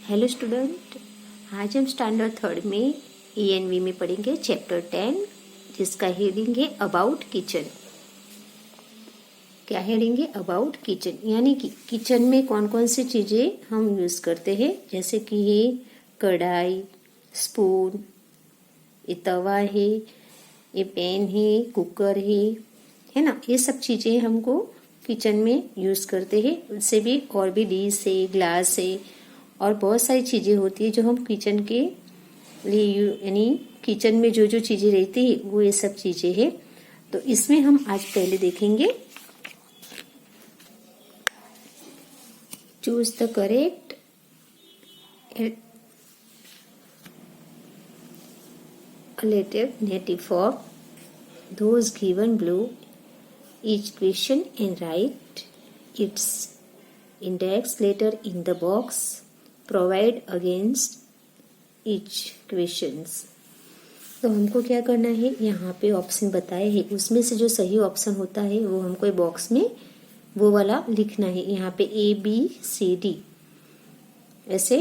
Hello student, आज हम standard third में ENV में पढ़ेंगे चैप्टर 10 जिसका हेडिंग है अबाउट किचन। क्या हेडिंग है? अबाउट किचन, यानी कि किचन में कौन कौन सी चीज़ें हम यूज़ करते हैं, जैसे कि ये कढ़ाई, स्पून, ये तवा है, ये पैन है, कुकर है ना। ये सब चीज़ें हमको किचन में यूज़ करते हैं। उससे भी और भी डिश है, ग्लास है और बहुत सारी चीज़ें होती है जो हम किचन के लिए यानी किचन में जो जो चीज़ें रहती है वो ये सब चीज़ें हैं। तो इसमें हम आज पहले देखेंगे choose the correct alternative for those given below each question and write its index letter in the box provide against each questions। तो हमको क्या करना है, यहाँ पे ऑप्शन बताए हैं उसमें से जो सही ऑप्शन होता है वो हमको बॉक्स में वो वाला लिखना है। यहाँ पे ABCD ऐसे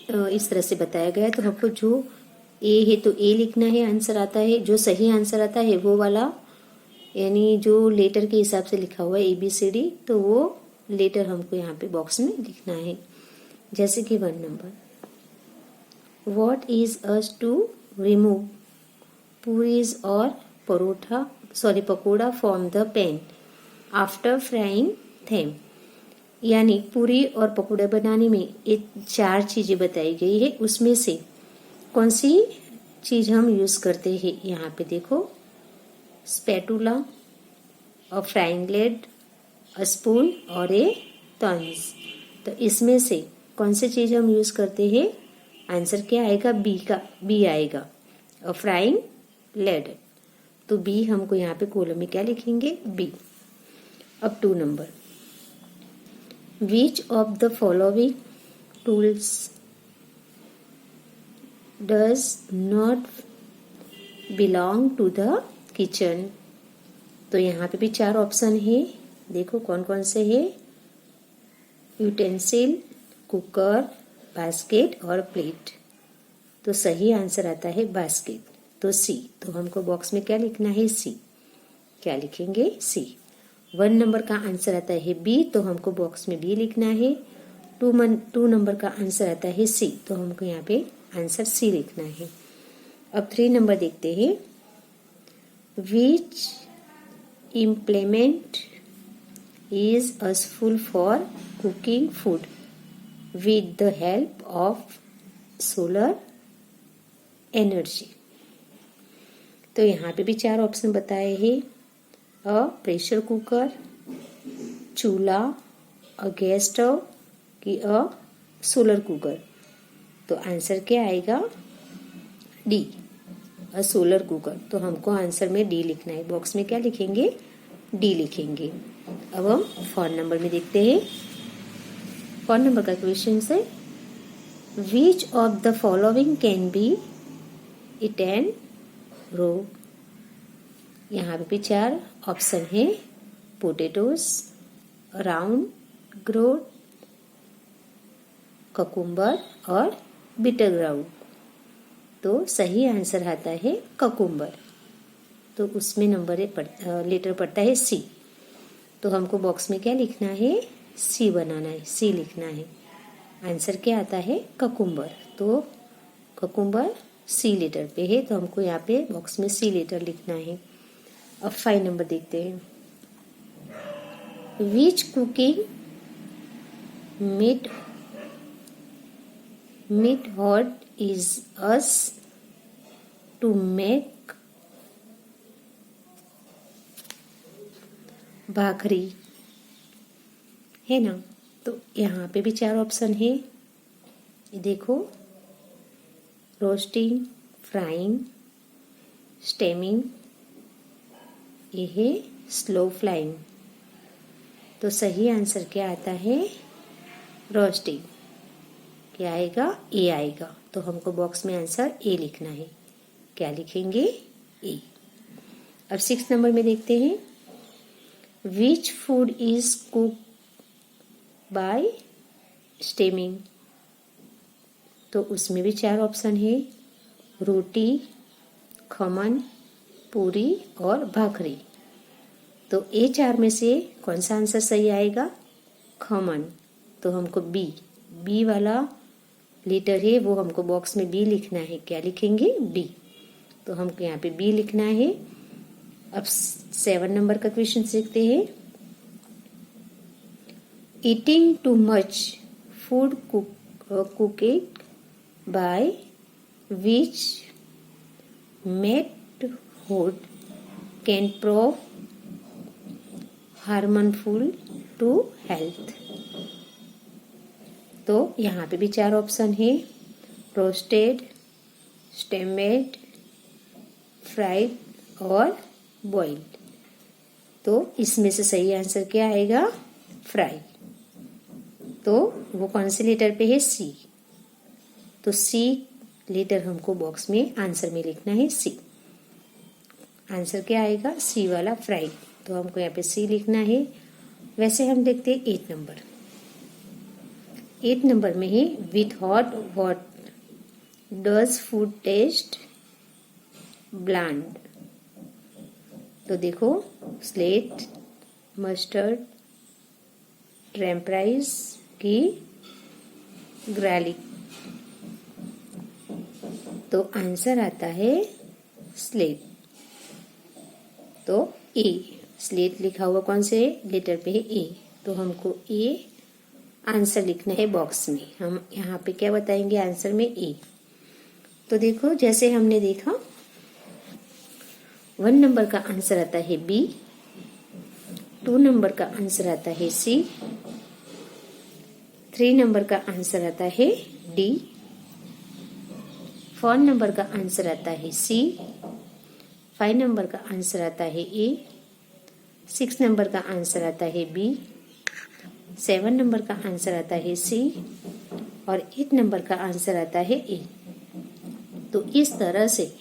इस तरह से बताया गया है। तो हमको जो ए है तो ए लिखना है, आंसर आता है जो सही आंसर आता है वो वाला, यानी जो लेटर के हिसाब से लिखा हुआ है ABCD, तो वो लेटर हमको यहाँ पे बॉक्स में लिखना है। जैसे कि 1 number, What is us to remove puris और pakora from the pan after frying them। यानी पूरी और पकोड़ा बनाने में ये 4 चीजें बताई गई है, उसमें से कौन सी चीज हम यूज करते हैं। यहाँ पे देखो, स्पैटुला और फ्राइंग लेड, स्पून और ए टन्स। तो इसमें से कौन सी चीज हम यूज करते हैं, आंसर क्या आएगा? बी आएगा, और फ्राइंग लेड। तो बी हमको यहाँ पे कॉलम में क्या लिखेंगे? बी। अब 2 number, which of the following tools does not belong to the kitchen. तो यहाँ पे भी 4 ऑप्शन है, देखो कौन कौन से है, यूटेंसिल, कुकर, बास्केट और प्लेट। तो सही आंसर आता है बास्केट, तो सी। तो हमको बॉक्स में क्या लिखना है? सी। क्या लिखेंगे? सी। 1 नंबर का आंसर आता है बी, तो हमको बॉक्स में बी लिखना है। 2 नंबर का आंसर आता है सी, तो हमको यहाँ पे आंसर सी लिखना है। अब 3 नंबर देखते हैं, विच implement is useful for cooking food with the help of solar energy। तो यहाँ पे भी 4 ऑप्शन बताए हैं, अ प्रेशर कुकर, चूल्हा, अ गैस स्टव कि अ सोलर कुकर। तो आंसर क्या आएगा? डी, अ सोलर कुकर। तो हमको आंसर में डी लिखना है, बॉक्स में क्या लिखेंगे? डी लिखेंगे। अब हम 4 नंबर में देखते हैं। 4 नंबर का क्वेश्चन है, which of the following can be eaten raw. यहाँ पे भी 4 ऑप्शन है, पोटेटोज, राउंड, ग्रोड, ककुम्बर और बिटर ग्राउंड। तो सही आंसर आता है ककुम्बर, तो उसमें लेटर पड़ता है सी। तो हमको बॉक्स में क्या लिखना है? सी बनाना है, सी लिखना है। आंसर क्या आता है? ककुम्बर। तो ककुम्बर सी लेटर पे है, तो हमको यहाँ पे बॉक्स में सी लेटर लिखना है। अब 5 नंबर देखते हैं, which cooking method is used to make bhakri, है ना। तो यहाँ पे भी 4 ऑप्शन है, ये देखो, रोस्टिंग, फ्राइंग, स्टेमिंग, ये है स्लो फ्लाइंग। तो सही आंसर क्या आता है? रोस्टिंग। क्या आएगा? ए आएगा। तो हमको बॉक्स में आंसर ए लिखना है। क्या लिखेंगे? ए। अब 6 नंबर में देखते हैं, which food is cook by steaming. तो उसमें भी 4 ऑप्शन है, रोटी, खमन, पूरी और भाखरी। तो ये 4 में से कौन सा आंसर सही आएगा? खमन। तो हमको बी वाला लेटर है वो हमको बॉक्स में बी लिखना है। क्या लिखेंगे? बी। तो हमको यहाँ पे बी लिखना है। अब 7 नंबर का क्वेश्चन देखते हैं। Eating too much food cooked by which made food can prove harmful to health. तो यहाँ पे भी 4 ऑप्शन है, रोस्टेड, स्टेम्ड, फ्राइड और बॉइल्ड। तो इसमें से सही आंसर क्या आएगा? फ्राई। तो वो कौन से लेटर पे है? सी। तो सी लेटर हमको बॉक्स में आंसर में लिखना है, सी। आंसर क्या आएगा? सी वाला, फ्राई। तो हमको यहाँ पे सी लिखना है। वैसे हम देखते हैं 8 नंबर। 8 नंबर में ही with hot what does food taste bland. तो देखो, स्लेट, मस्टर्ड, ट्रैम्पराइज की गार्लिक। तो आंसर आता है स्लेट। तो ए, स्लेट लिखा हुआ कौन से लेटर पे है? ए। तो हमको ए आंसर लिखना है बॉक्स में। हम यहाँ पे क्या बताएंगे आंसर में? ए। तो देखो, जैसे हमने देखा 1 नंबर का आंसर आता है बी, 2 नंबर का आंसर आता है सी, 3 नंबर का आंसर आता है डी, 4 नंबर का आंसर आता है सी, 5 नंबर का आंसर आता है ए, 6 नंबर का आंसर आता है बी, 7 नंबर का आंसर आता है सी और 8 नंबर का आंसर आता है ए। तो इस तरह से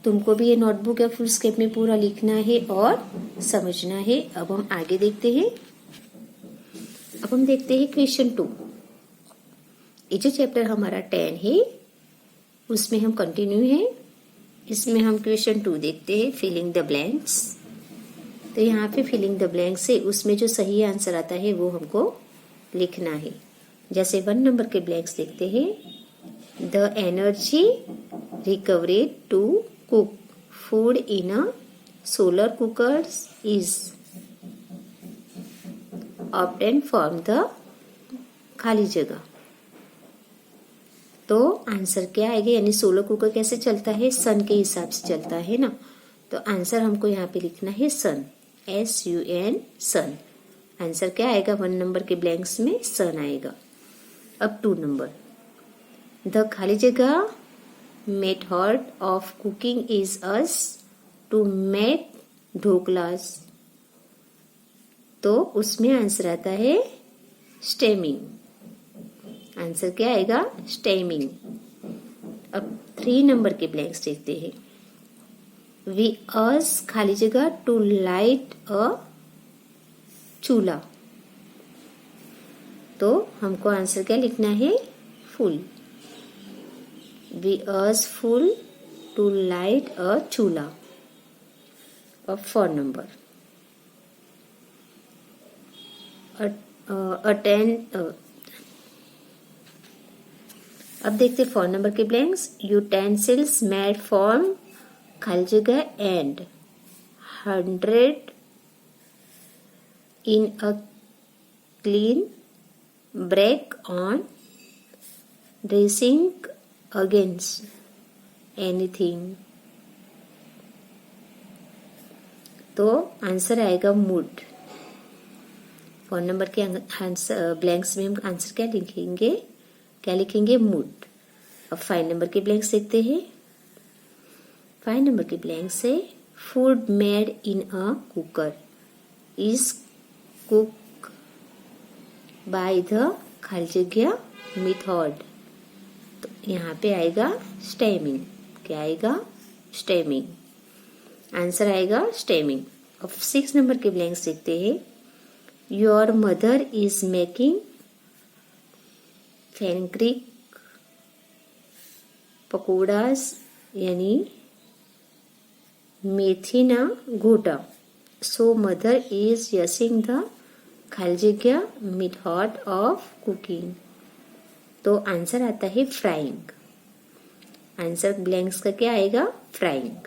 तुमको भी ये नोटबुक या फुल स्केप में पूरा लिखना है और समझना है। अब हम आगे देखते हैं। अब हम देखते हैं क्वेश्चन 2। ये जो चैप्टर हमारा 10 है उसमें हम कंटिन्यू है। इसमें हम क्वेश्चन 2 देखते हैं, फिलिंग द ब्लैंक्स। तो यहाँ पे फिलिंग द ब्लैंक्स है, उसमें जो सही आंसर आता है वो हमको लिखना है। जैसे 1 नंबर के ब्लैंक्स देखते हैं। The energy recovered to cook food in a solar cooker is obtained from the खाली जगह। तो आंसर क्या आएगा? यानी सोलर कुकर कैसे चलता है? सन के हिसाब से चलता है ना। तो आंसर हमको यहाँ पे लिखना है सन, SUN, सन। आंसर क्या आएगा? 1 नंबर के ब्लैंक्स में सन आएगा। अब 2 नंबर, द खाली जगह method of cooking is used to make dhoklas. तो उसमें आंसर आता है स्टेमिंग। आंसर क्या आएगा? स्टेमिंग। अब 3 नंबर के ब्लैंक्स देखते हैं। वी अस खाली जगह टू लाइट अ चूल्हा। तो हमको आंसर क्या लिखना है? Fuel. We use fuel to light a chulha. अब 4 नंबर, अब देखते 4 नंबर के ब्लैंक्स। यूटेंसिल्स मेड फ्रॉम खाली जगह and 100 in a clean break on dressing against anything। तो आंसर आएगा मूड। 4 नंबर के आंसर ब्लैंक्स में हम आंसर क्या लिखेंगे? क्या लिखेंगे? मूड। अब 5 नंबर के ब्लैंक्स देखते हैं। 5 नंबर के ब्लैंक से food made in a cooker is cook by the खाली जगह मेथड। तो यहाँ पे आएगा स्टेमिंग। क्या आएगा? स्टेमिंग। आंसर आएगा स्टेमिंग। अब 6 नंबर के ब्लैंक्स देखते हैं। योर मदर इज मेकिंग फेनक्रिक, पकोड़ास यानी मेथीना गोटा. सो मदर इज यूजिंग द खाली जगह मेथड ऑफ कुकिंग. तो आंसर आता है फ्राइंग. आंसर ब्लैंक्स का क्या आएगा? फ्राइंग.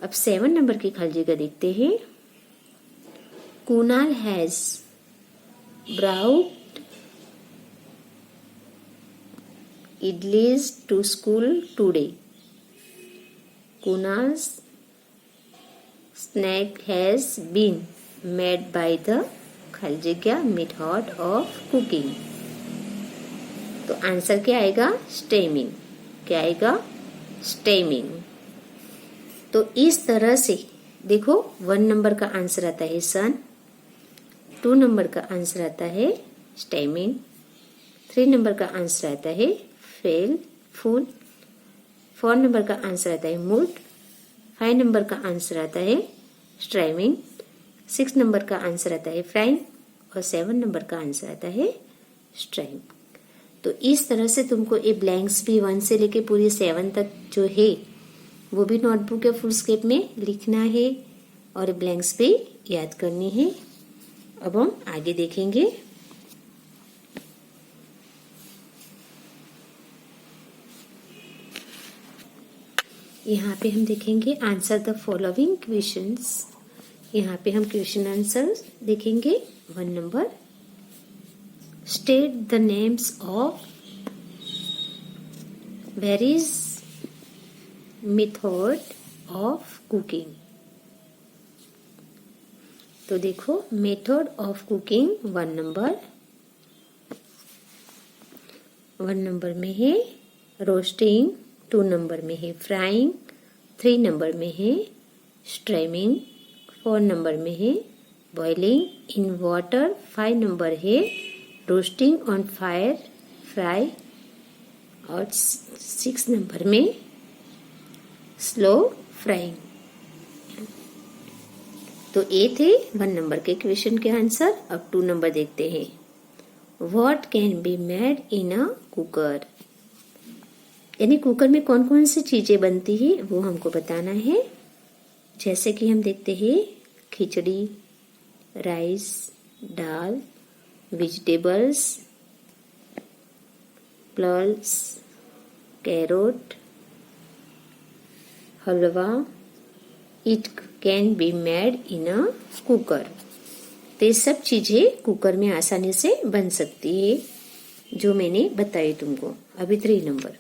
अब 7 नंबर की खाली जगह देखते हैं. Kunal has brought idlis to school today. Kunal's snack has been made by the खाली जगह method of cooking. तो आंसर क्या आएगा? स्टेमिंग. क्या आएगा? स्टेमिंग. तो इस तरह से देखो 1 नंबर का आंसर आता है सन, 2 नंबर का आंसर आता है स्टेमिंग, 3 नंबर का आंसर आता है फेल फूल, 4 नंबर का आंसर आता है मूड, 5 नंबर का आंसर आता है स्ट्राइमिंग, 6 नंबर का आंसर आता है फ्राइंग और 7 नंबर का आंसर आता है स्ट्राइम. तो इस तरह से तुमको ये ब्लैंक्स भी 1 से लेके पूरी 7 तक जो है वो भी नोटबुक या फुल स्केप में लिखना है और ब्लैंक्स भी याद करनी है. अब हम आगे देखेंगे. यहाँ पे हम देखेंगे आंसर द फॉलोइंग क्वेश्चंस. यहाँ पे हम क्वेश्चन आंसर देखेंगे. 1 number, state the names of varies method of cooking. तो देखो method of cooking 1 number. 1 number में है रोस्टिंग, 2 नंबर में है फ्राइंग, 3 नंबर में है स्ट्रीमिंग, 4 नंबर में है बॉइलिंग इन वाटर, 5 नंबर है रोस्टिंग ऑन फायर फ्राई और 6 नंबर में स्लो फ्राइंग. तो ये थे 1 नंबर के क्वेश्चन के आंसर. अब 2 नंबर देखते हैं. What can be made in a cooker. यानी कुकर में कौन कौन सी चीजें बनती है वो हमको बताना है. जैसे कि हम देखते हैं khichdi, rice, dal, vegetables, plus, carrot, halwa. It can be made in a cooker. तो ये सब चीजें कुकर में आसानी से बन सकती है जो मैंने बताई तुमको. अभी 3 number,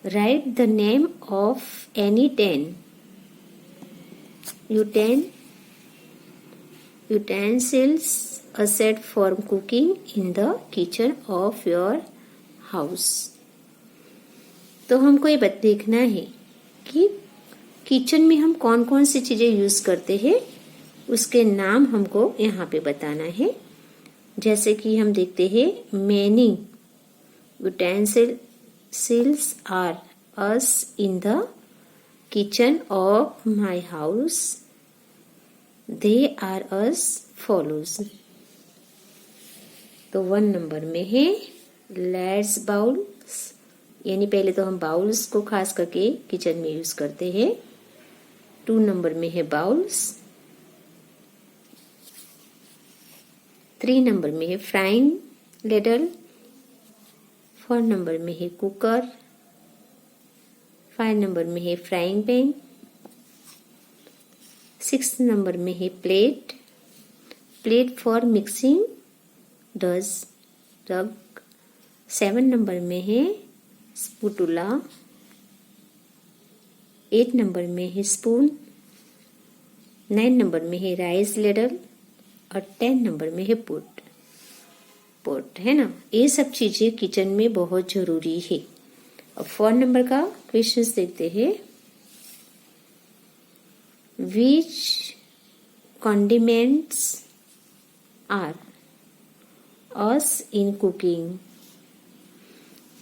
write the name of any 10 utensils asset for cooking in the kitchen of your house. तो हमको ये देखना है कि किचन में हम कौन कौन सी चीजें यूज करते हैं, उसके नाम हमको यहाँ पे बताना है. जैसे कि हम देखते हैं many utensils are us in the kitchen of my house. They are as follows. तो 1 नंबर में है लेट्स बाउल्स, यानी पहले तो हम बाउल्स को खास करके किचन में यूज करते हैं. 2 नंबर में है बाउल्स, 3 नंबर में है फ्राइंग लेडल, 4 नंबर में है कुकर, 5 नंबर में है फ्राइंग पैन, 6 नंबर में है प्लेट फॉर मिक्सिंग रग, 7 नंबर में है स्पूटुला, 8 नंबर में है स्पून, 9 नंबर में है राइस लेडल और 10 नंबर में है पोट है ना. ये सब चीजें किचन में बहुत जरूरी है. अब 4 नंबर का क्वेश्चन देखते हैं. Which condiments are used in cooking.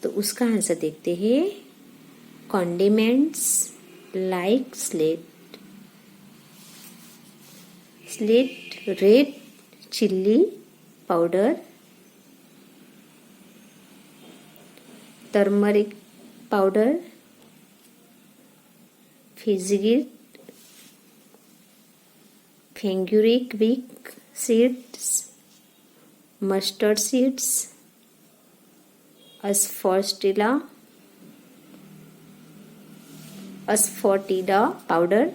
तो उसका आंसर देखते हैं. Condiments like salt, red chilli, powder, turmeric powder, fenugreek seeds, mustard seeds, asfoetida powder,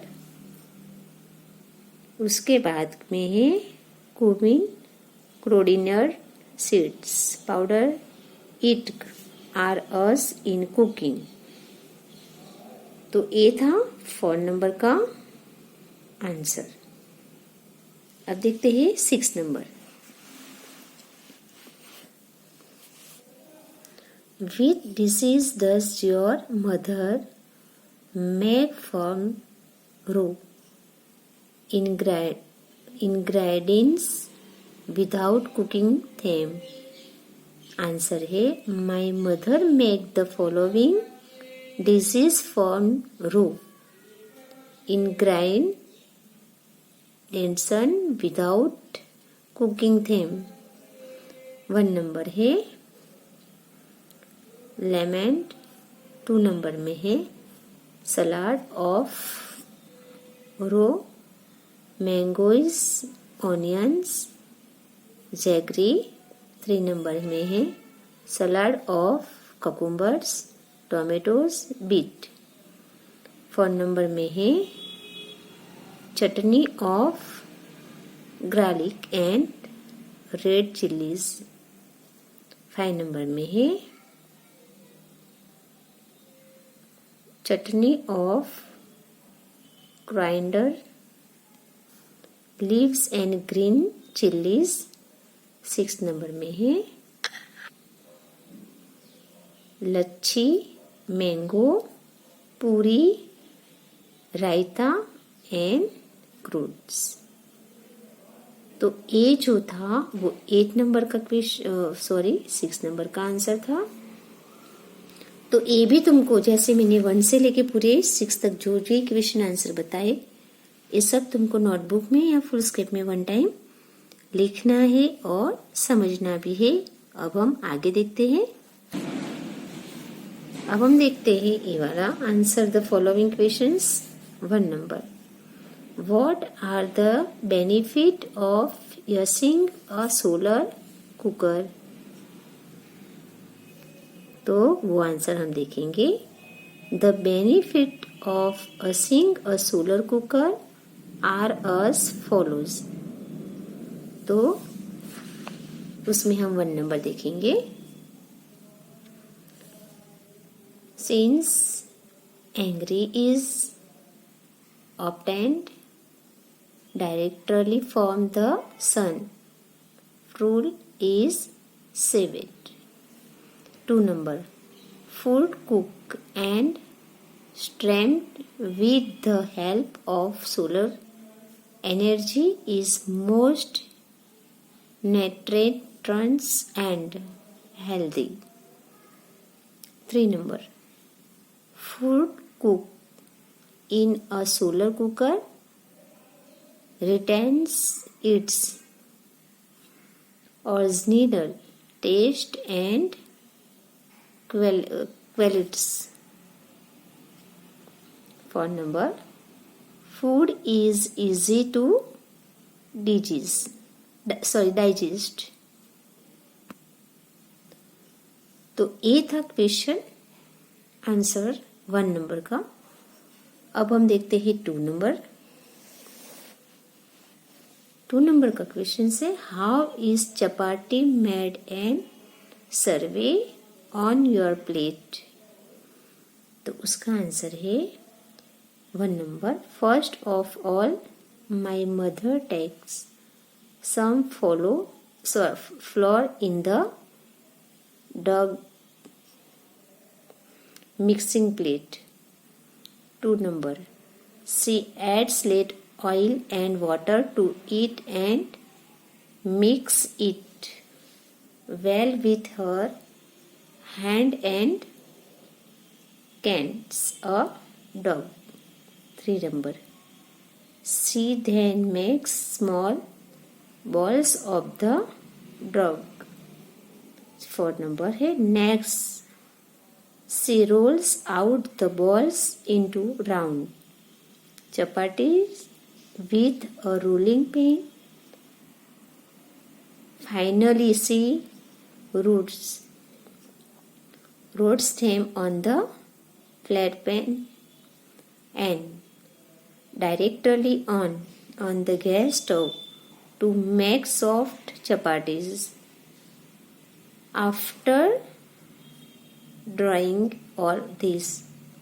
उसके बाद में है cumin coriander seeds powder, it are used in cooking. तो ये था 4 नंबर का आंसर। अब देखते हैं 6 number. Which disease does your mother make from raw ingredients without cooking them? Answer है My mother make the following dishes from raw ingredients without cooking them। 1 नंबर है लेमन, 2 नंबर में है salad of raw mangoes onions jaggery, 3 नंबर में है salad of cucumbers tomatoes beet, 4 नंबर में है chutney of garlic and red chillies, 5 नंबर में है chutney of coriander leaves and green chillies, 6 नंबर में है लच्छी मैंगो पूरी रायता एंड क्रूड्स। तो ये जो था वो 8 नंबर का 6 नंबर का आंसर था। तो ये भी तुमको जैसे मैंने 1 से लेके पूरे 6 तक जो भी क्वेश्चन आंसर बताए ये सब तुमको नोटबुक में या फुल स्क्रिप्ट में 1 टाइम लिखना है और समझना भी है। अब हम आगे देखते हैं। अब हम देखते हैं ये वाला answer the following questions. 1 number what are the benefit of using a solar cooker? तो वो आंसर हम देखेंगे। The benefit of using a solar cooker are as follows. तो उसमें हम 1 नंबर देखेंगे। सिंस एंग्री is obtained directly from the sun, fuel is saved। 2 number food cooked and steamed with the help of solar energy is most nutritious and healthy। 3 number food cooked in a solar cooker retains its original taste and qualities। 4 number food is easy to digest। तो ये था question answer 1 number का। अब हम देखते हैं 2 number. 2 number का question से how is chapati made and served on your plate? तो उसका आंसर है 1 number first of all my mother takes some flour in the dough mixing plate. 2 number she adds little oil and water to it and mix it well with her hand and cans a dough। 3 number she then makes small balls of the dog. 4 number है next, she roles out the balls into round. Chapati with a rolling pin. Finally, she rots them on the flat pan and directly on the gas stove to make soft chapatis. After drying all this,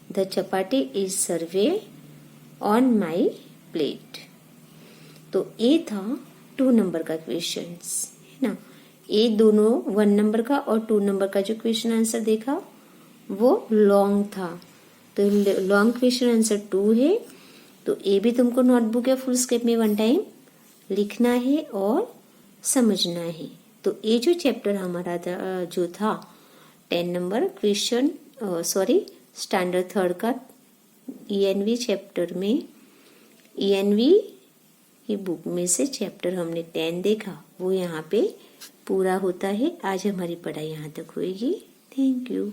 the chapati is served on my plate. तो ए था 2 number का question है ना। ए दोनों 1 number का और 2 number का जो क्वेश्चन आंसर देखा वो लॉन्ग था, तो लॉन्ग क्वेश्चन आंसर 2 है। तो ए भी तुमको नोटबुक या फुल स्केप में 1 टाइम लिखना है और समझना है। तो ये जो चैप्टर हमारा जो था 10 नंबर क्वेश्चन स्टैंडर्ड 3 का ENV चैप्टर में, ENV की बुक में से चैप्टर हमने 10 देखा, वो यहाँ पे पूरा होता है। आज हमारी पढ़ाई यहाँ तक होगी। Thank you.